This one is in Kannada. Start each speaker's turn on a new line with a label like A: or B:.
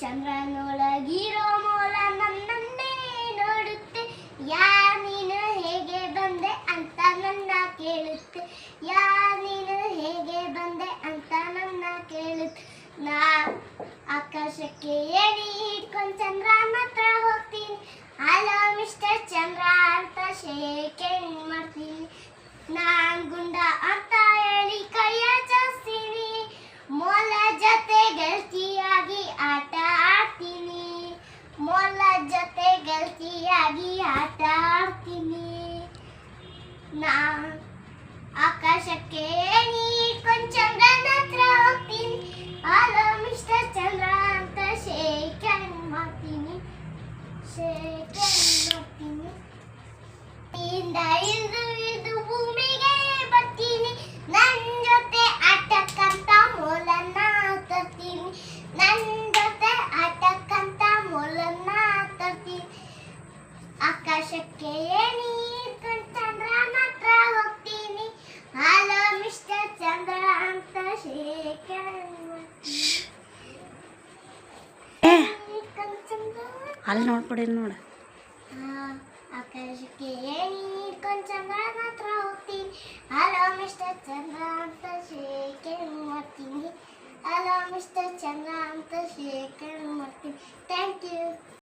A: ಚಂದ್ರನೊಳಗಿರೋ ಮೋಲ ನನ್ನನ್ನೇ ನೋಡುತ್ತೆ. ಯಾರ್ ನೀನು ಹೇಗೆ ಬಂದೆ ಅಂತ ನನ್ನ ಕೇಳುತ್ತೆ. ಯಾರ್ ನೀನು ಹೇಗೆ ಬಂದೆ ಅಂತ ನನ್ನ ಕೇಳುತ್ತೆ. ನಾ ಆಕಾಶಕ್ಕೆ ಏಣಿ ಹಿಡ್ಕೊಂಡು ಚಂದ್ರನ ಹತ್ರ ಹೋಗ್ತೀನಿ. ಹಲೋ ಮಿಸ್ಟರ್ ಚಂದ್ರ ಅಂತ ಶೇಕ್ ಹ್ಯಾಂಡ್ ಮಾಡ್ತೀನಿ. ನಾನ್ ಗುಂಡ ಅಂತ ಹೇಳಿ ಕೈಯ ಚಾಸ್ತೀನಿ. ಮೊಲ ಜೊತೆ ಗೆಳತಿಯಾಗಿ ಆಟ ಆಡ್ತೀನಿ. ಮೊಲ ಜೊತೆ ಗೆಳತಿಯಾಗಿ ಆಟ ಆಡ್ತೀನಿ. ನಾ ಆಕಾಶಕ್ಕೆ ಏಣಿ ಹಿಡ್ಕೊಂಡು ಚಂದ್ರನ ಹತ್ರ ಹೋಗ್ತೀನಿ. ಹಲೋ ಮಿಸ್ಟರ್ ಚಂದ್ರ ಅಂತ ಶೇಕ್ ಹ್ಯಾಂಡ್ ಮಾಡ್ತೀನಿ. ಶೇಕ್ ಹ್ಯಾಂಡ್ ಮಾಡ್ತೀನಿ. ಇಂದ ಇಳಿದು ಇಳಿದು ಭೂಮಿಗೆ ಬರ್ತೀನಿ. ನನ್ ಜೊತೆ ಆಟಕ್ಕಂತ ಮೊಲನ್ನ ತರ್ತೀನಿ. ನನ್ ಜೊತೆ ಆಟಕ್ಕಂತ ಮೊಲನ್ನ ತರ್ತೀನಿ. ಆಕಾಶಕ್ಕೆ ಏಣಿ ಹಿಡ್ಕೊಂಡು ಚಂದ್ರನ ಹತ್ರ ಹೋಗ್ತೀನಿ. ಹಲೋ ಮಿಸ್ಟರ್ ಚಂದ್ರ ಅಂತ ಶೇಕ್ ಹ್ಯಾಂಡ್ ಮಾಡ್ತೀನಿ. ಹಿಡ್ಕೊಂಡು ಚಂದ್ರ
B: ಅಲ್ಲಿ ನೋಡ್ಕೊಡಿ ನೋಡ.
A: ಆಕಾಶಕ್ಕೆ ಏಣಿ ಹಿಡ್ಕೊಂಡು ಚಂದ್ರನ ಹತ್ರ ಹೋಗ್ತೀನಿ. ಹಲೋ ಮಿಸ್ಟರ್ ಚಂದ್ರ ಅಂತ ಶೇಕ್ ಹ್ಯಾಂಡ್ ಮಾಡ್ತೀನಿ. ಹಲೋ ಮಿಸ್ಟರ್ ಚಂದ್ರ ಅಂತ ಶೇಕ್ ಹ್ಯಾಂಡ್ ಮಾಡ್ತೀನಿ. Thank you.